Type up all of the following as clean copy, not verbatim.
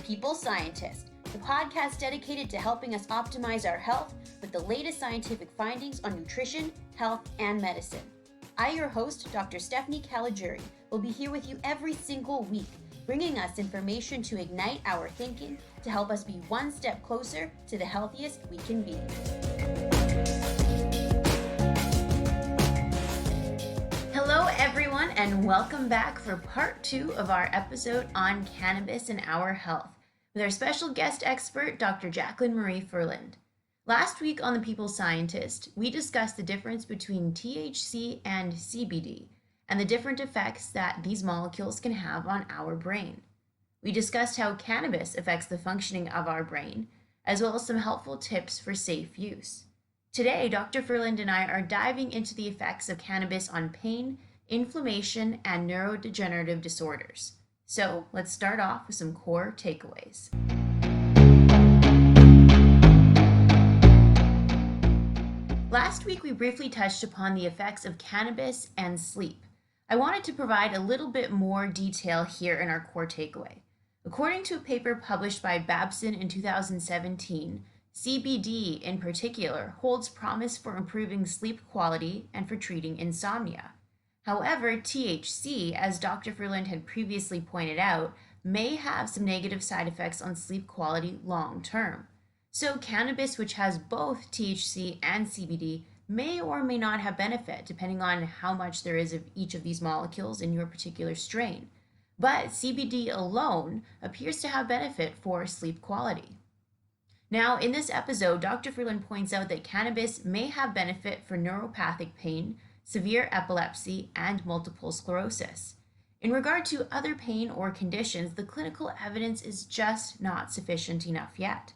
People Scientist, the podcast dedicated to helping us optimize our health with the latest scientific findings on nutrition, health, and medicine. I, your host, Dr. Stephanie Caligiuri, will be here with you every single week, bringing us information to ignite our thinking to help us be one step closer to the healthiest we can be. Hello, everyone, and welcome back for part 2 of our episode on cannabis and our health with our special guest expert, Dr. Jacqueline Marie Ferland. Last week on The People Scientist, we discussed the difference between THC and CBD and the different effects that these molecules can have on our brain. We discussed how cannabis affects the functioning of our brain, as well as some helpful tips for safe use. Today, Dr. Ferland and I are diving into the effects of cannabis on pain, inflammation, and neurodegenerative disorders. So let's start off with some core takeaways. Last week, we briefly touched upon the effects of cannabis and sleep. I wanted to provide a little bit more detail here in our core takeaway. According to a paper published by Babson in 2017, CBD in particular holds promise for improving sleep quality and for treating insomnia. However, THC, as Dr. Ferland had previously pointed out, may have some negative side effects on sleep quality long term. So cannabis, which has both THC and CBD, may or may not have benefit depending on how much there is of each of these molecules in your particular strain. But CBD alone appears to have benefit for sleep quality. Now, in this episode, Dr. Ferland points out that cannabis may have benefit for neuropathic pain, severe epilepsy, and multiple sclerosis. In regard to other pain or conditions, the clinical evidence is just not sufficient enough yet.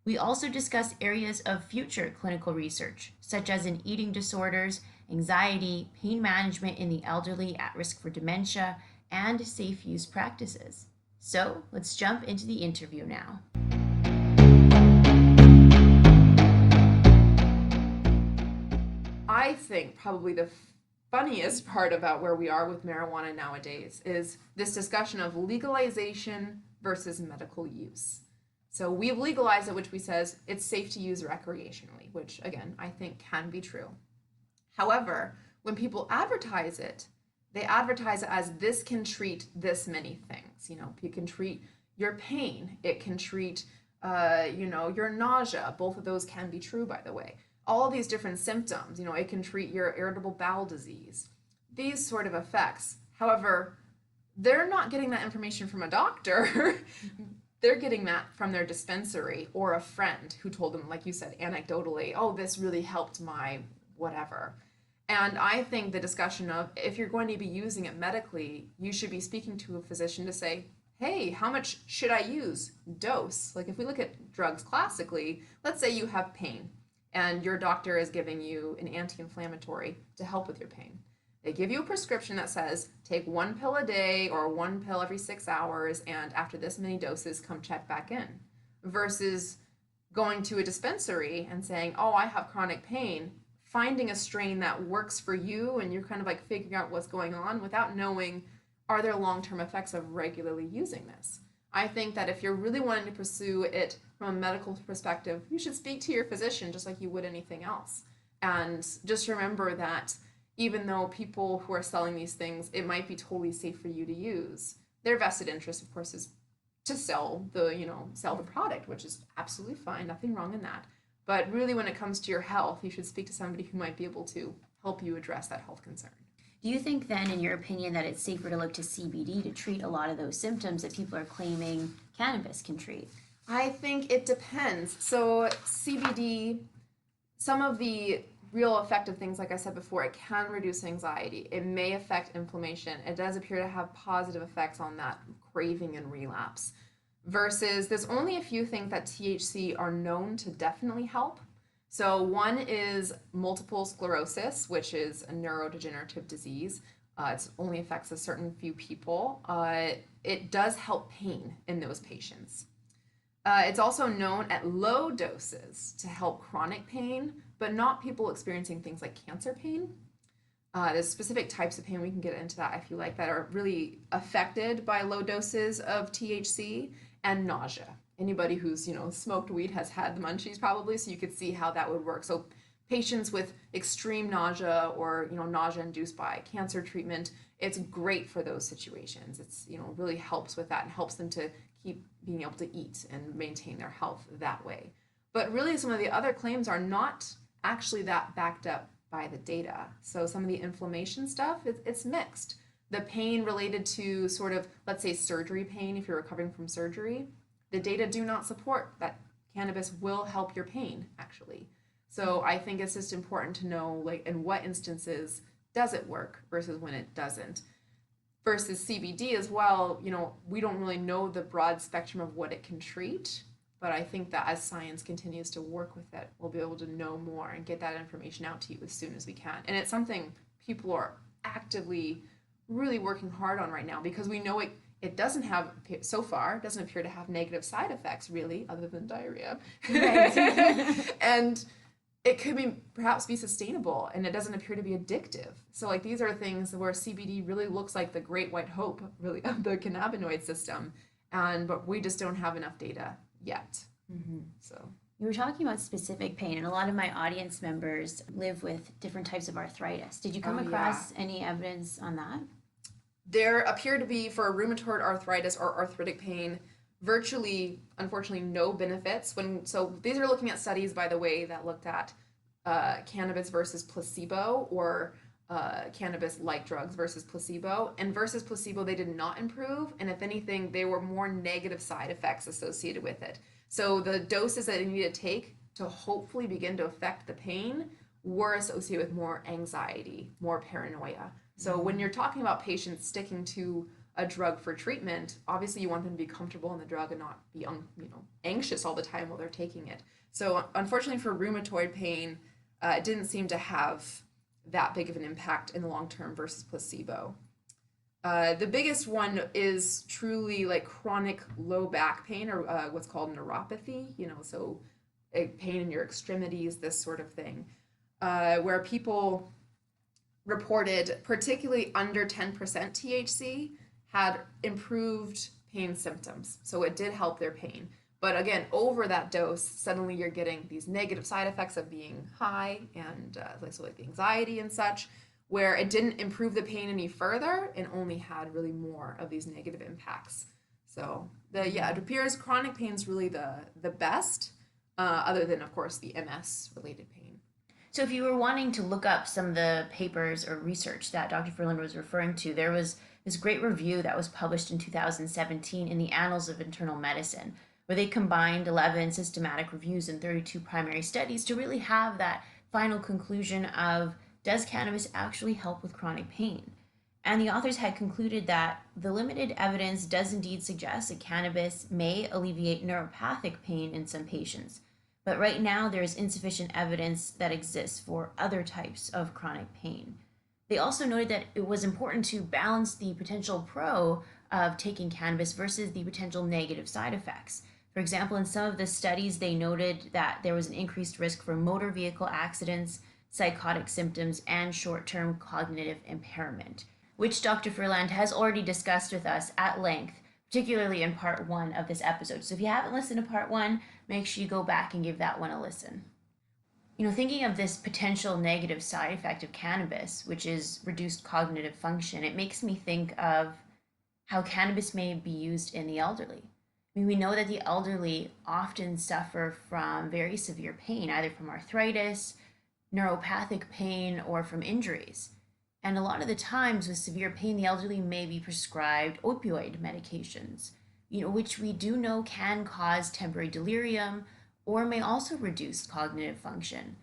We also discuss areas of future clinical research, such as in eating disorders, anxiety, pain management in the elderly at risk for dementia, and safe use practices. So let's jump into the interview now. I think probably the funniest part about where we are with marijuana nowadays is this discussion of legalization versus medical use. So we've legalized it, which we says it's safe to use recreationally, which again, I think can be true. However, when people advertise it, they advertise it as this can treat this many things. It can treat your pain, it can treat, your nausea. Both of those can be true, by the way. All these different symptoms, it can treat your irritable bowel disease, these sort of effects. However, they're not getting that information from a doctor. They're getting that from their dispensary or a friend who told them, like you said, anecdotally, oh, this really helped my whatever. And I think the discussion of if you're going to be using it medically, you should be speaking to a physician to say, hey, how much should I use? Dose. Like if we look at drugs classically, let's say you have pain and your doctor is giving you an anti-inflammatory to help with your pain. They give you a prescription that says take 1 pill a day or 1 pill every 6 hours, and after this many doses, come check back in. Versus going to a dispensary and saying, oh, I have chronic pain, finding a strain that works for you, and you're kind of like figuring out what's going on without knowing, are there long-term effects of regularly using this? I think that if you're really wanting to pursue it from a medical perspective, you should speak to your physician just like you would anything else. And just remember that even though people who are selling these things, it might be totally safe for you to use, their vested interest, of course, is to sell the product, which is absolutely fine, nothing wrong in that. But really, when it comes to your health, you should speak to somebody who might be able to help you address that health concern. Do you think then, in your opinion, that it's safer to look to CBD to treat a lot of those symptoms that people are claiming cannabis can treat? I think it depends. So CBD, some of the real effective things, like I said before, it can reduce anxiety. It may affect inflammation. It does appear to have positive effects on that craving and relapse. Versus there's only a few things that THC are known to definitely help. So one is multiple sclerosis, which is a neurodegenerative disease. It only affects a certain few people. It does help pain in those patients. It's also known at low doses to help chronic pain, but not people experiencing things like cancer pain. There's specific types of pain, we can get into that if you like, that are really affected by low doses of THC. and nausea. Anybody who's, smoked weed has had the munchies probably, so you could see how that would work. So patients with extreme nausea or, nausea induced by cancer treatment, it's great for those situations. It's, really helps with that and helps them to keep being able to eat and maintain their health that way. But really some of the other claims are not actually that backed up by the data. So some of the inflammation stuff, it's mixed. The pain related to sort of, let's say, surgery pain, if you're recovering from surgery, the data do not support that cannabis will help your pain, actually. So I think it's just important to know, like, in what instances does it work versus when it doesn't. Versus CBD as well, we don't really know the broad spectrum of what it can treat, but I think that as science continues to work with it, we'll be able to know more and get that information out to you as soon as we can. And it's something people are actively really working hard on right now because we know it doesn't have, so far, doesn't appear to have negative side effects really, other than diarrhea. Right. And it could perhaps be sustainable, and it doesn't appear to be addictive. So like these are things where CBD really looks like the great white hope really of the cannabinoid system, but we just don't have enough data yet. Mm-hmm. So you were talking about specific pain, and a lot of my audience members live with different types of arthritis. Did you come across any evidence on that? There appear to be, for rheumatoid arthritis or arthritic pain, virtually, unfortunately, no benefits. So these are looking at studies, by the way, that looked at cannabis versus placebo, or cannabis-like drugs versus placebo. And versus placebo, they did not improve. And if anything, there were more negative side effects associated with it. So the doses that you need to take to hopefully begin to affect the pain were associated with more anxiety, more paranoia. So when you're talking about patients sticking to a drug for treatment, obviously you want them to be comfortable in the drug and not be anxious all the time while they're taking it. So unfortunately for rheumatoid pain, it didn't seem to have that big of an impact in the long term versus placebo. The biggest one is truly like chronic low back pain, or what's called neuropathy, so pain in your extremities, this sort of thing, where people reported, particularly under 10% THC, had improved pain symptoms. So it did help their pain. But again, over that dose, suddenly you're getting these negative side effects of being high and like the anxiety and such, where it didn't improve the pain any further and only had really more of these negative impacts. So it appears chronic pain is really the best, other than, of course, the MS-related pain. So if you were wanting to look up some of the papers or research that Dr. Ferland was referring to, there was this great review that was published in 2017 in the Annals of Internal Medicine, where they combined 11 systematic reviews and 32 primary studies to really have that final conclusion of, does cannabis actually help with chronic pain? And the authors had concluded that the limited evidence does indeed suggest that cannabis may alleviate neuropathic pain in some patients. But right now, there is insufficient evidence that exists for other types of chronic pain. They also noted that it was important to balance the potential pro of taking cannabis versus the potential negative side effects. For example, in some of the studies, they noted that there was an increased risk for motor vehicle accidents, psychotic symptoms, and short-term cognitive impairment, which Dr. Ferland has already discussed with us at length, particularly in part 1 of this episode. So if you haven't listened to part 1, make sure you go back and give that one a listen. Thinking of this potential negative side effect of cannabis, which is reduced cognitive function, it makes me think of how cannabis may be used in the elderly. We know that the elderly often suffer from very severe pain, either from arthritis, neuropathic pain, or from injuries. And a lot of the times with severe pain, the elderly may be prescribed opioid medications, which we do know can cause temporary delirium or may also reduce cognitive function.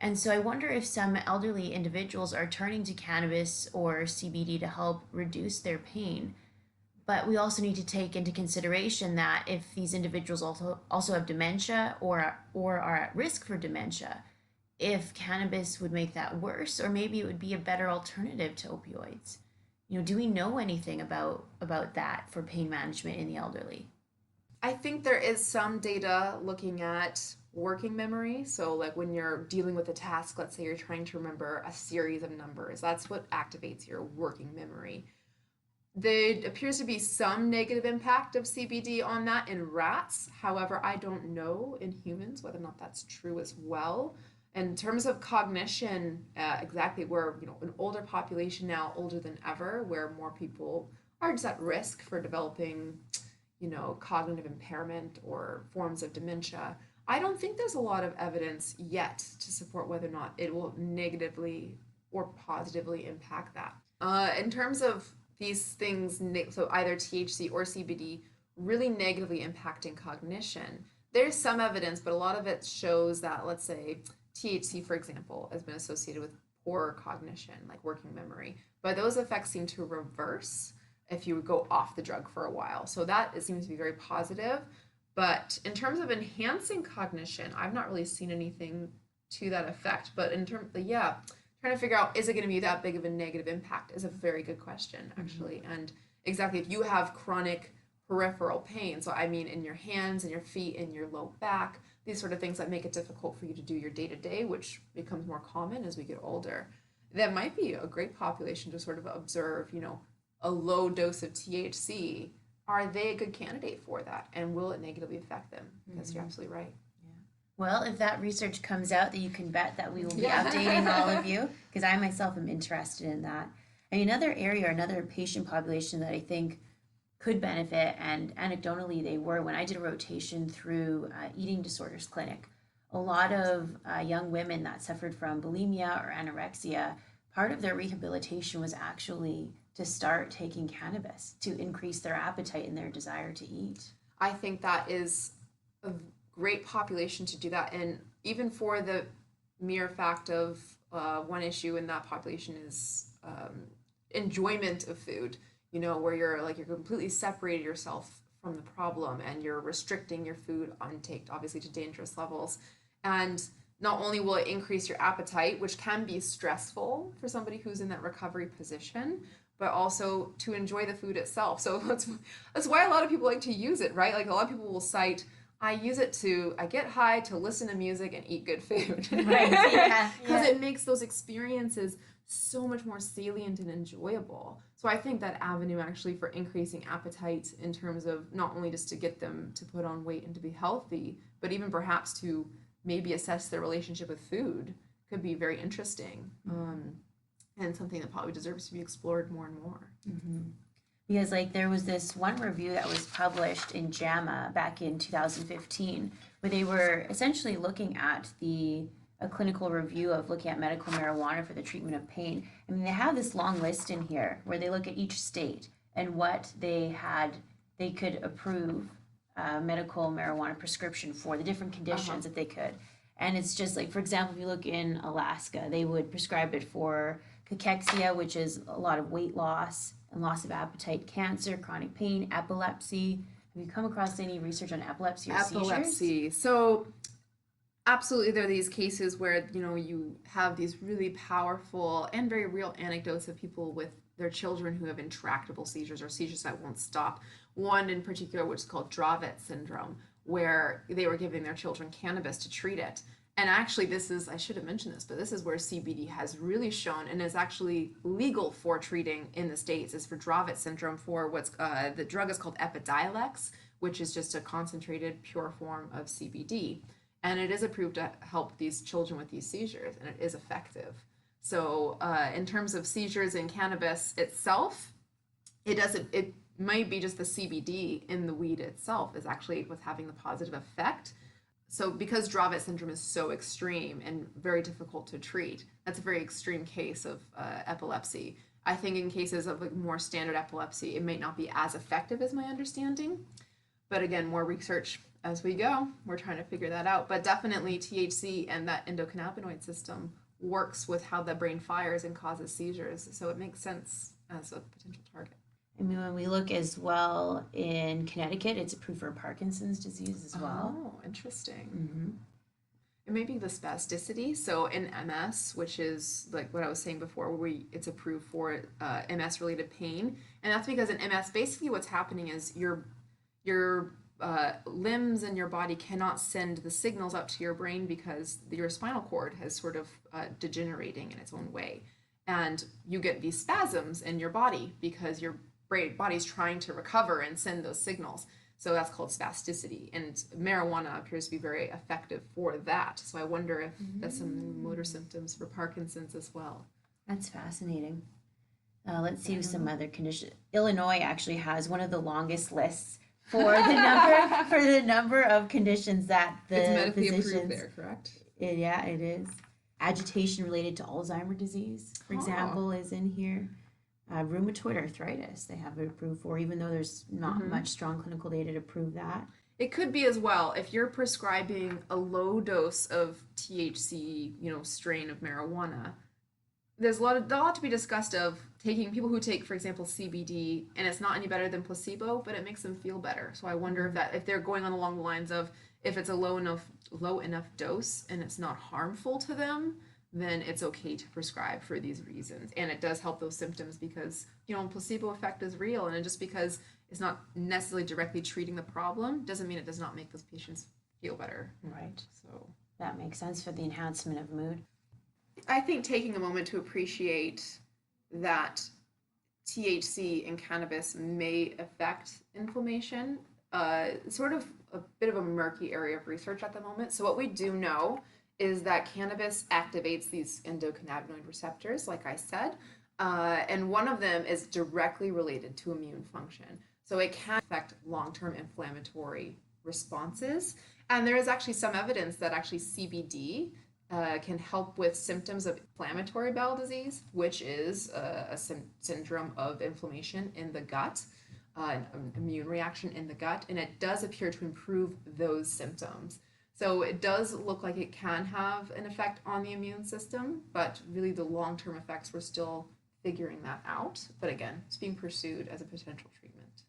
And so I wonder if some elderly individuals are turning to cannabis or CBD to help reduce their pain. But we also need to take into consideration that if these individuals also have dementia or are at risk for dementia, if cannabis would make that worse, or maybe it would be a better alternative to opioids. Do we know anything about that for pain management in the elderly? I think there is some data looking at working memory. So like when you're dealing with a task, let's say you're trying to remember a series of numbers, that's what activates your working memory. There appears to be some negative impact of CBD on that in rats. However, I don't know in humans whether or not that's true as well. In terms of cognition, exactly, we're an older population now, older than ever, where more people are just at risk for developing, cognitive impairment or forms of dementia. I don't think there's a lot of evidence yet to support whether or not it will negatively or positively impact that. In terms of these things, so either THC or CBD, really negatively impacting cognition, there's some evidence, but a lot of it shows that, let's say, THC, for example, has been associated with poor cognition, like working memory, but those effects seem to reverse if you go off the drug for a while. So that it seems to be very positive. But in terms of enhancing cognition, I've not really seen anything to that effect. But in terms of, yeah, trying to figure out, is it going to be that big of a negative impact is a very good question, actually. Mm-hmm. And exactly, if you have chronic peripheral pain, so I mean in your hands and your feet and your low back, these sort of things that make it difficult for you to do your day-to-day, which becomes more common as we get older, that might be a great population to sort of observe, a low dose of THC. Are they a good candidate for that? And will it negatively affect them? Because you're absolutely right. Well, if that research comes out, that you can bet that we will be updating all of you, because I myself am interested in that. And another area, another patient population that I think could benefit, and anecdotally they were when I did a rotation through eating disorders clinic. A lot of young women that suffered from bulimia or anorexia, part of their rehabilitation was actually to start taking cannabis to increase their appetite and their desire to eat. I think that is a great population to do that. And even for the mere fact of one issue in that population is enjoyment of food, where you're completely separated yourself from the problem and you're restricting your food intake, obviously to dangerous levels. And not only will it increase your appetite, which can be stressful for somebody who's in that recovery position, but also to enjoy the food itself. So that's why a lot of people like to use it, right? Like a lot of people will cite, I get high to listen to music and eat good food. Right, yeah. Because it makes those experiences so much more salient and enjoyable. So I think that avenue actually for increasing appetite in terms of not only just to get them to put on weight and to be healthy, but even perhaps to maybe assess their relationship with food could be very interesting. And something that probably deserves to be explored more and more. Mm-hmm. Because there was this one review that was published in JAMA back in 2015, where they were essentially looking at a clinical review of looking at medical marijuana for the treatment of pain. I mean, they have this long list in here where they look at each state and what they could approve medical marijuana prescription for, the different conditions that they could. And it's just for example, if you look in Alaska, they would prescribe it for cachexia, which is a lot of weight loss and loss of appetite, cancer, chronic pain, epilepsy. Have you come across any research on epilepsy or seizures? So absolutely, there are these cases where you have these really powerful and very real anecdotes of people with their children who have intractable seizures or seizures that won't stop. One in particular, which is called Dravet syndrome, where they were giving their children cannabis to treat it. And actually, I should have mentioned this, but this is where CBD has really shown and is actually legal for treating in the States, is for Dravet syndrome for the drug is called Epidiolex, which is just a concentrated pure form of CBD. And it is approved to help these children with these seizures, and it is effective. So in terms of seizures in cannabis itself, it might be just the CBD in the weed itself is actually what's having the positive effect. So because Dravet syndrome is so extreme and very difficult to treat, that's a very extreme case of epilepsy. I think in cases of more standard epilepsy, it may not be as effective as my understanding. But again, more research as we go. We're trying to figure that out. But definitely THC and that endocannabinoid system works with how the brain fires and causes seizures. So it makes sense as a potential target. I mean, when we look as well in Connecticut, it's approved for Parkinson's disease as well. Oh, interesting. Mm-hmm. It may be the spasticity. So in MS, which is like what I was saying before, where it's approved for MS-related pain. And that's because in MS, basically what's happening is your limbs and your body cannot send the signals up to your brain because your spinal cord has sort of degenerating in its own way. And you get these spasms in your body because your body's trying to recover and send those signals. So that's called spasticity, and marijuana appears to be very effective for that. So I wonder if that's some motor symptoms for Parkinson's as well. That's fascinating. Let's see some other conditions. Illinois actually has one of the longest lists for the number of conditions that the It's medically physicians. approved there, correct? Yeah, it is. Agitation related to Alzheimer's disease, for example, is in here. Rheumatoid arthritis, they have it approved for, even though there's not much strong clinical data to prove that. It could be as well if you're prescribing a low dose of THC, strain of marijuana. There's a lot to be discussed of taking people who take, for example, CBD, and it's not any better than placebo, but it makes them feel better. So I wonder if they're going on along the lines of if it's a low enough dose and it's not harmful to them, then it's okay to prescribe for these reasons. And it does help those symptoms because, placebo effect is real. And just because it's not necessarily directly treating the problem doesn't mean it does not make those patients feel better. Right. So that makes sense for the enhancement of mood. I think taking a moment to appreciate that THC in cannabis may affect inflammation, sort of a bit of a murky area of research at the moment. So what we do know is that cannabis activates these endocannabinoid receptors, like I said, and one of them is directly related to immune function. So it can affect long-term inflammatory responses. And there is actually some evidence that actually CBD can help with symptoms of inflammatory bowel disease, which is a syndrome of inflammation in the gut, an immune reaction in the gut, and it does appear to improve those symptoms. So it does look like it can have an effect on the immune system, but really the long-term effects, we're still figuring that out. But again, it's being pursued as a potential treatment.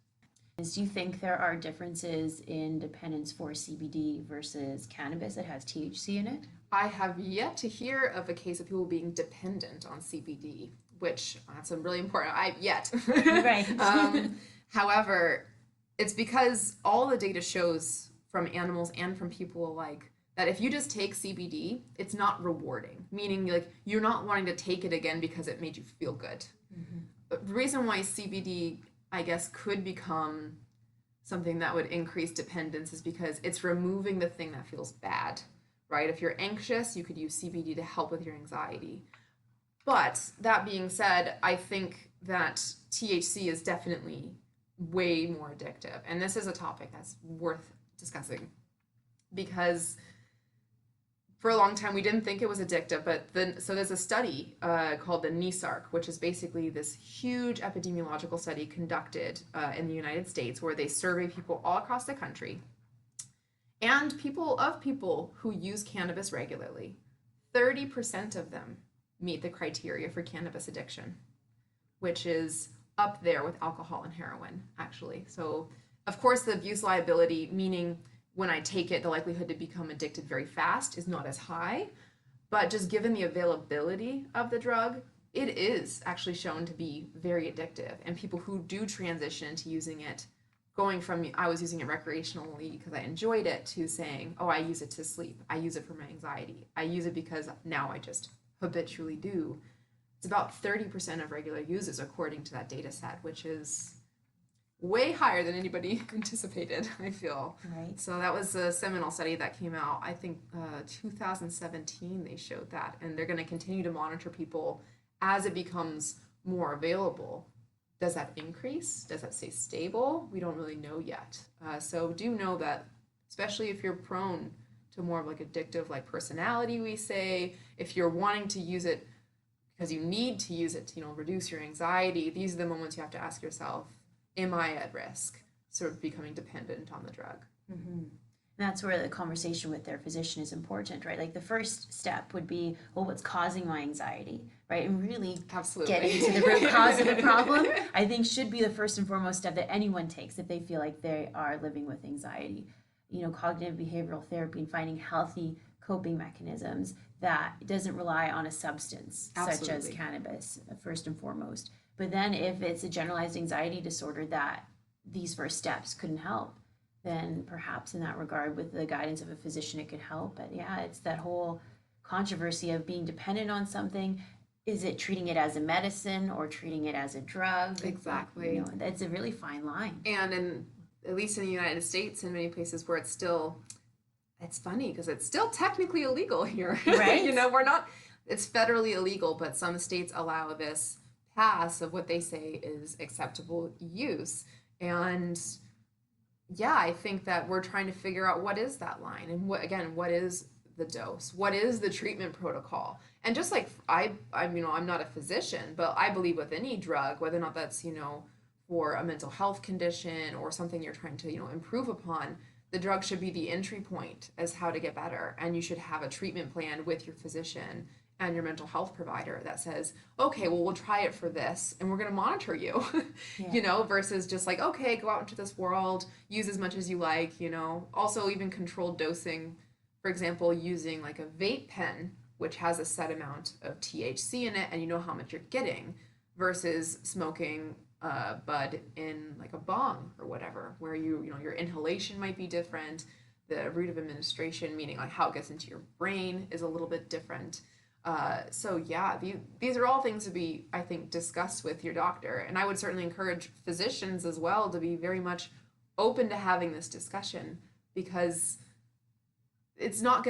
Do you think there are differences in dependence for CBD versus cannabis that has THC in it? I have yet to hear of a case of people being dependent on CBD, which that's a really important. Right. However, it's because all the data shows from animals and from people alike that if you just take CBD, it's not rewarding, meaning like you're not wanting to take it again because it made you feel good. But the reason why CBD, I guess, could become something that would increase dependence is because it's removing the thing that feels bad, right? If you're anxious, you could use CBD to help with your anxiety. But that being said, I think that THC is definitely way more addictive. And this is a topic that's worth discussing because for a long time we didn't think it was addictive, but so there's a study called the NESARC, which is basically this huge epidemiological study conducted in the United States where they survey people all across the country and people who use cannabis regularly. 30% of them meet the criteria for cannabis addiction, which is up there with alcohol and heroin, actually. So of course, the abuse liability, meaning when I take it, the likelihood to become addicted very fast is not as high. But just given the availability of the drug, it is actually shown to be very addictive. And people who do transition to using it, going from I was using it recreationally because I enjoyed it to saying, oh, I use it to sleep. I use it for my anxiety. I use it because now I just habitually do. It's about 30% of regular users according to that data set, which is way higher than anybody anticipated, I feel. Right. So that was a seminal study that came out, I think 2017 they showed that, and they're going to continue to monitor people as it becomes more available. Does that increase? Does that stay stable? We don't really know yet. So do know that, especially if you're prone to more of like addictive like personality, we say, if you're wanting to use it because you need to use it to, reduce your anxiety, these are the moments you have to ask yourself, am I at risk sort of becoming dependent on the drug? Mm-hmm. And that's where the conversation with their physician is important, right? Like the first step would be, well, what's causing my anxiety, right? And really getting to the root cause of the problem, I think should be the first and foremost step that anyone takes if they feel like they are living with anxiety. Cognitive behavioral therapy and finding healthy coping mechanisms that doesn't rely on a substance such as cannabis, first and foremost. But then if it's a generalized anxiety disorder that these first steps couldn't help, then perhaps in that regard, with the guidance of a physician, it could help. But yeah, it's that whole controversy of being dependent on something. is it treating it as a medicine or treating it as a drug? Exactly. You know, that's a really fine line. And at least in the United States, in many places where it's funny because it's still technically illegal here. Right. You know, we're not, it's federally illegal, but some states allow this pass of what they say is acceptable use. And yeah, I think that we're trying to figure out what is that line and what is the dose? What is the treatment protocol? And just like I'm not a physician, but I believe with any drug, whether or not that's, for a mental health condition or something you're trying to, improve upon, the drug should be the entry point as how to get better. And you should have a treatment plan with your physician and your mental health provider that says, okay, well, we'll try it for this and we're going to monitor you, versus just like, okay, go out into this world, use as much as you like, also even controlled dosing, for example, using like a vape pen, which has a set amount of THC in it and you know how much you're getting, versus smoking bud in like a bong or whatever, where your inhalation might be different, the route of administration, meaning like how it gets into your brain, is a little bit different. So yeah, these are all things to be, I think, discussed with your doctor. And I would certainly encourage physicians as well to be very much open to having this discussion, because it's not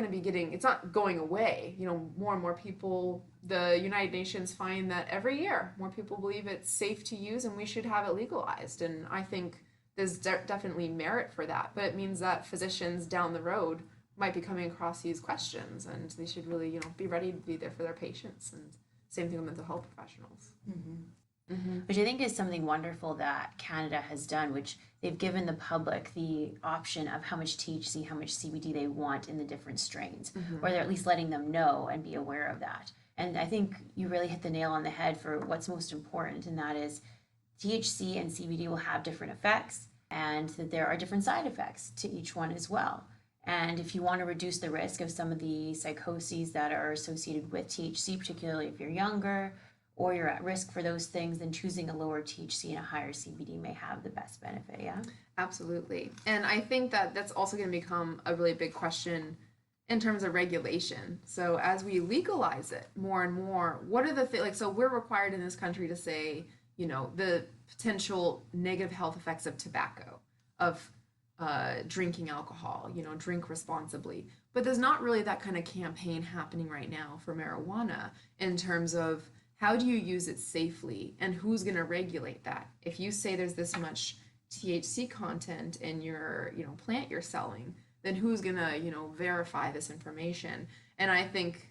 going away. More and more people, the United Nations find that every year more people believe it's safe to use and we should have it legalized. And I think there's definitely merit for that, but it means that physicians down the road might be coming across these questions, and they should really, be ready to be there for their patients. And same thing with mental health professionals. Mm-hmm. Mm-hmm. Which I think is something wonderful that Canada has done, which they've given the public the option of how much THC, how much CBD they want in the different strains, or they're at least letting them know and be aware of that. And I think you really hit the nail on the head for what's most important, and that is THC and CBD will have different effects, and that there are different side effects to each one as well. And if you want to reduce the risk of some of the psychoses that are associated with THC, particularly if you're younger or you're at risk for those things, then choosing a lower THC and a higher CBD may have the best benefit, yeah? Absolutely. And I think that that's also going to become a really big question in terms of regulation. So as we legalize it more and more, what are the things, so we're required in this country to say, the potential negative health effects of tobacco, of drinking alcohol, drink responsibly. But there's not really that kind of campaign happening right now for marijuana in terms of how do you use it safely and who's going to regulate that. If you say there's this much THC content in your, plant you're selling, then who's going to, verify this information? And I think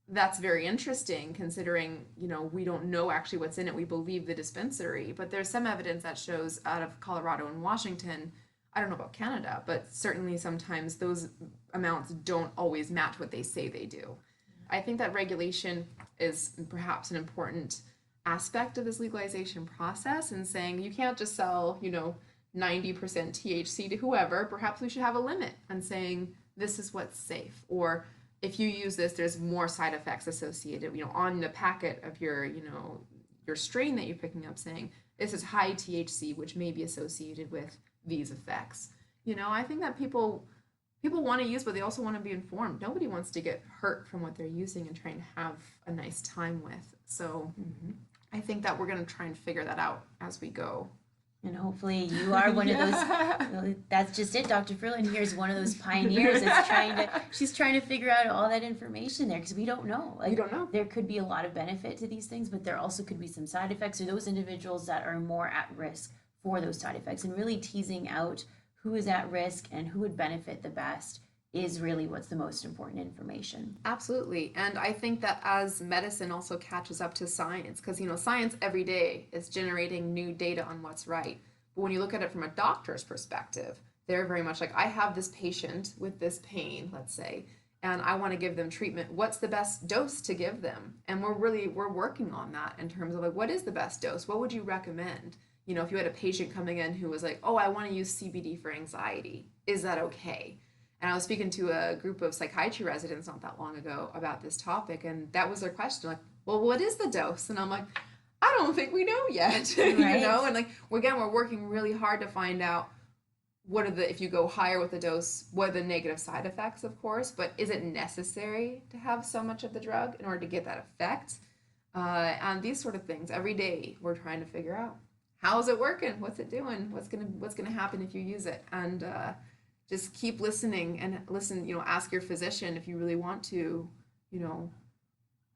that's very interesting considering, we don't know actually what's in it. We believe the dispensary, but there's some evidence that shows out of Colorado and Washington, I don't know about Canada, but certainly sometimes those amounts don't always match what they say they do. I think that regulation is perhaps an important aspect of this legalization process, and saying you can't just sell, 90% THC to whoever. Perhaps we should have a limit and saying this is what's safe, or if you use this, there's more side effects associated, on the packet of your, your strain that you're picking up, saying this is high THC, which may be associated with these effects. I think that people want to use, but they also want to be informed. Nobody wants to get hurt from what they're using and trying to have a nice time with. So I think that we're going to try and figure that out as we go. And hopefully you are one of those, that's just it. Dr. Ferland here is one of those pioneers that's she's trying to figure out all that information there, because we don't know. We don't know. There could be a lot of benefit to these things, but there also could be some side effects, or those individuals that are more at risk for those side effects. And really teasing out who is at risk and who would benefit the best is really what's the most important information. Absolutely. And I think that as medicine also catches up to science, because, science every day is generating new data on what's right. But when you look at it from a doctor's perspective, they're very much like, I have this patient with this pain, let's say, and I want to give them treatment. What's the best dose to give them? And we're working on that in terms of like, what is the best dose? What would you recommend? If you had a patient coming in who was like, oh, I want to use CBD for anxiety, is that okay? And I was speaking to a group of psychiatry residents not that long ago about this topic, and that was their question, like, well, what is the dose? And I'm like, I don't think we know yet, Right. And like, we're working really hard to find out if you go higher with the dose, what are the negative side effects, of course, but is it necessary to have so much of the drug in order to get that effect? and these sort of things. Every day we're trying to figure out how's it working, what's it doing, what's gonna happen if you use it, and just keep listening and listen. Ask your physician if you really want to. You know,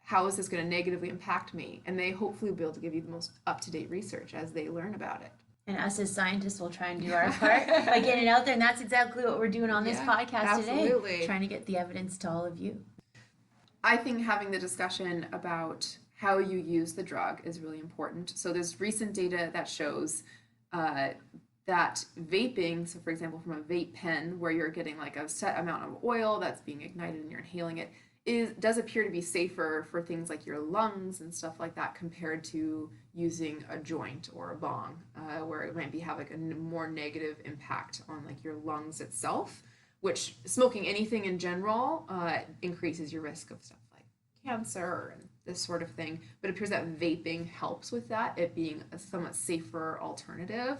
how is this going to negatively impact me? And they hopefully will be able to give you the most up-to-date research as they learn about it. And us as scientists will try and do our part by getting it out there. And that's exactly what we're doing on this podcast today. Trying to get the evidence to all of you. I think having the discussion about how you use the drug is really important. So there's recent data that shows that vaping, so for example, from a vape pen where you're getting like a set amount of oil that's being ignited and you're inhaling it, does appear to be safer for things like your lungs and stuff like that compared to using a joint or a bong, where it might have like a more negative impact on like your lungs itself, which smoking anything in general increases your risk of stuff like cancer and this sort of thing. But it appears that vaping helps with that, it being a somewhat safer alternative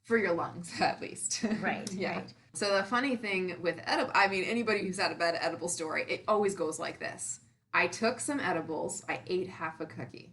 for your lungs, at least. Right. Yeah. Right. So the funny thing with anybody who's had a bad edible story, it always goes like this. I took some edibles, I ate half a cookie.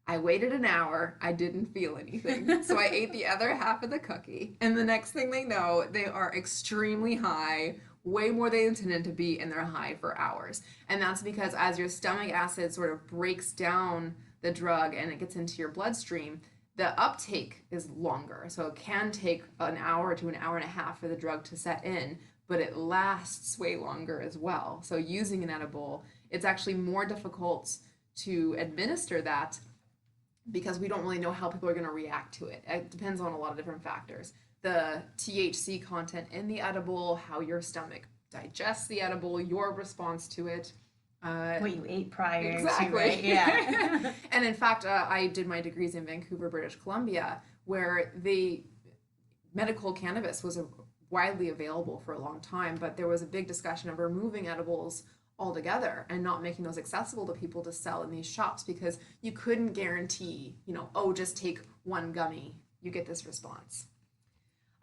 I waited an hour, I didn't feel anything. So I ate the other half of the cookie. And the next thing they know, they are extremely high, way more than they intended to be, and they're high for hours. And that's because as your stomach acid sort of breaks down the drug and it gets into your bloodstream, the uptake is longer. So it can take an hour to an hour and a half for the drug to set in, but it lasts way longer as well. So using an edible, it's actually more difficult to administer that because we don't really know how people are going to react to it. It depends on a lot of different factors. The THC content in the edible, how your stomach digests the edible, your response to it. What you ate prior. Exactly. To, right? Yeah. And in fact, I did my degrees in Vancouver, British Columbia, where the medical cannabis was widely available for a long time, but there was a big discussion of removing edibles altogether and not making those accessible to people to sell in these shops because you couldn't guarantee, just take one gummy, you get this response.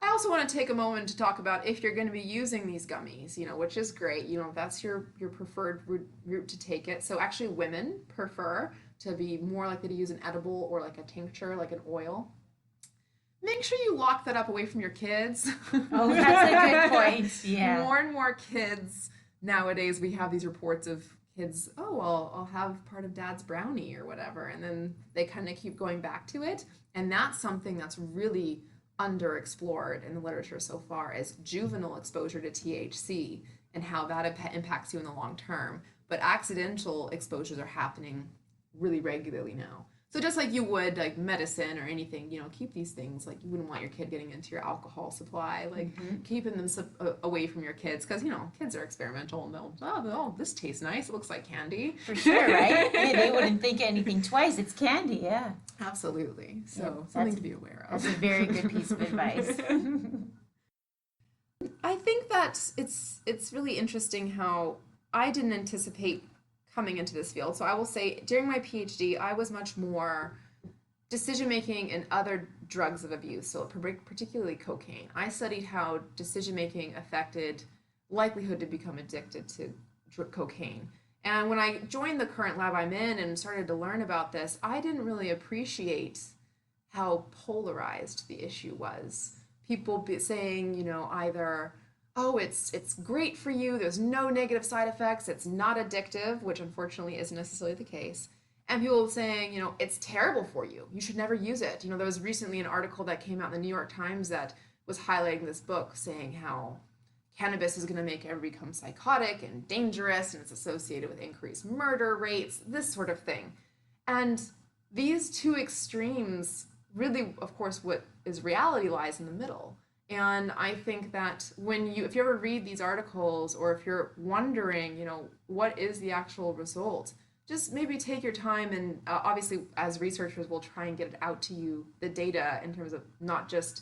I also want to take a moment to talk about if you're going to be using these gummies, which is great. That's your preferred route to take it. So actually women prefer to be more likely to use an edible or like a tincture, like an oil. Make sure you lock that up away from your kids. Oh, that's a good point. Yeah. More and more kids nowadays, we have these reports of kids, I'll have part of dad's brownie or whatever. And then they kind of keep going back to it. And that's something that's really underexplored in the literature so far is juvenile exposure to THC and how that impacts you in the long term. But accidental exposures are happening really regularly now. So just like you would like medicine or anything, keep these things, like you wouldn't want your kid getting into your alcohol supply, like keeping them away from your kids because, kids are experimental and they'll, this tastes nice, it looks like candy. For sure, right? They wouldn't think anything twice, it's candy, yeah. Absolutely. So something to be aware of. That's a very good piece of advice. I think that it's really interesting how I didn't anticipate coming into this field. So I will say during my PhD, I was much more decision-making in other drugs of abuse, so particularly cocaine. I studied how decision-making affected likelihood to become addicted to cocaine. And when I joined the current lab I'm in and started to learn about this, I didn't really appreciate how polarized the issue was. People saying, either it's great for you, there's no negative side effects, it's not addictive, which unfortunately isn't necessarily the case. And people saying, it's terrible for you, you should never use it. There was recently an article that came out in the New York Times that was highlighting this book saying how cannabis is going to make everybody become psychotic and dangerous and it's associated with increased murder rates, this sort of thing. And these two extremes really, of course, what is reality lies in the middle. And I think that if you ever read these articles or if you're wondering, what is the actual result, just maybe take your time and obviously as researchers, we'll try and get it out to you, the data in terms of not just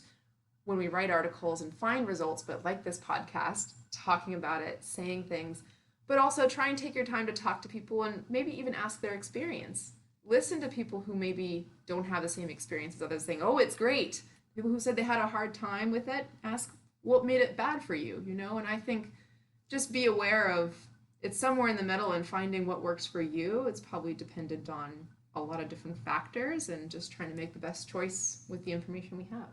when we write articles and find results, but like this podcast, talking about it, saying things, but also try and take your time to talk to people and maybe even ask their experience. Listen to people who maybe don't have the same experience as others saying, it's great. People who said they had a hard time with it, ask what made it bad for you, And I think just be aware of it's somewhere in the middle and finding what works for you. It's probably dependent on a lot of different factors and just trying to make the best choice with the information we have.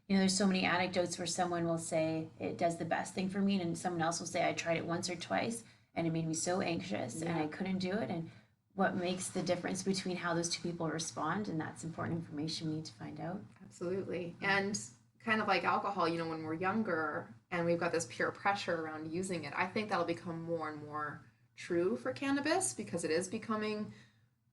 There's so many anecdotes where someone will say it does the best thing for me, and someone else will say I tried it once or twice and it made me so anxious and I couldn't do it. And what makes the difference between how those two people respond, and that's important information we need to find out. Absolutely. And kind of like alcohol, when we're younger and we've got this peer pressure around using it, I think that'll become more and more true for cannabis because it is becoming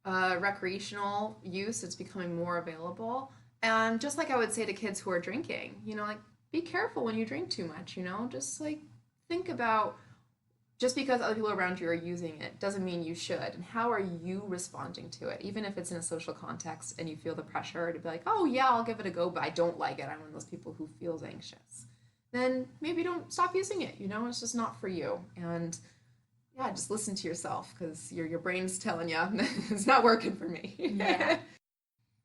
recreational use. It's becoming more available. And just like I would say to kids who are drinking, like be careful when you drink too much, just like think about, just because other people around you are using it doesn't mean you should. And how are you responding to it? Even if it's in a social context and you feel the pressure to be like, oh yeah, I'll give it a go, but I don't like it. I'm one of those people who feels anxious. Then maybe don't stop using it. It's just not for you. And yeah, just listen to yourself because your brain's telling you it's not working for me. Yeah.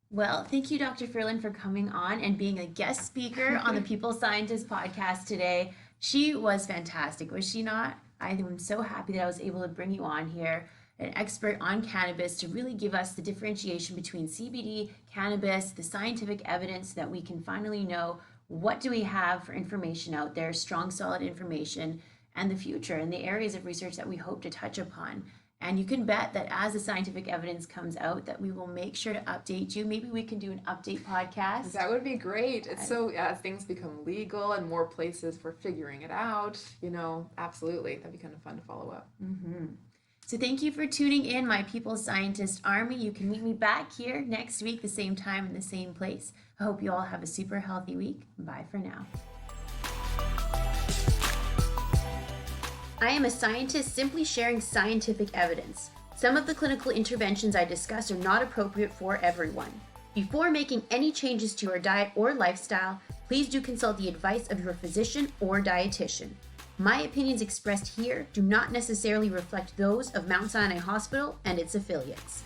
Well, thank you, Dr. Ferland, for coming on and being a guest speaker on the People Scientist podcast today. She was fantastic, was she not? I am so happy that I was able to bring you on here, an expert on cannabis, to really give us the differentiation between CBD, cannabis, the scientific evidence, so that we can finally know what do we have for information out there, strong, solid information, and the future, and the areas of research that we hope to touch upon. And you can bet that as the scientific evidence comes out, that we will make sure to update you. Maybe we can do an update podcast. That would be great. It's so, as things become legal and more places for figuring it out, absolutely. That'd be kind of fun to follow up. Mm-hmm. So thank you for tuning in, my People Scientist Army. You can meet me back here next week, the same time in the same place. I hope you all have a super healthy week. Bye for now. I am a scientist simply sharing scientific evidence. Some of the clinical interventions I discuss are not appropriate for everyone. Before making any changes to your diet or lifestyle, please do consult the advice of your physician or dietitian. My opinions expressed here do not necessarily reflect those of Mount Sinai Hospital and its affiliates.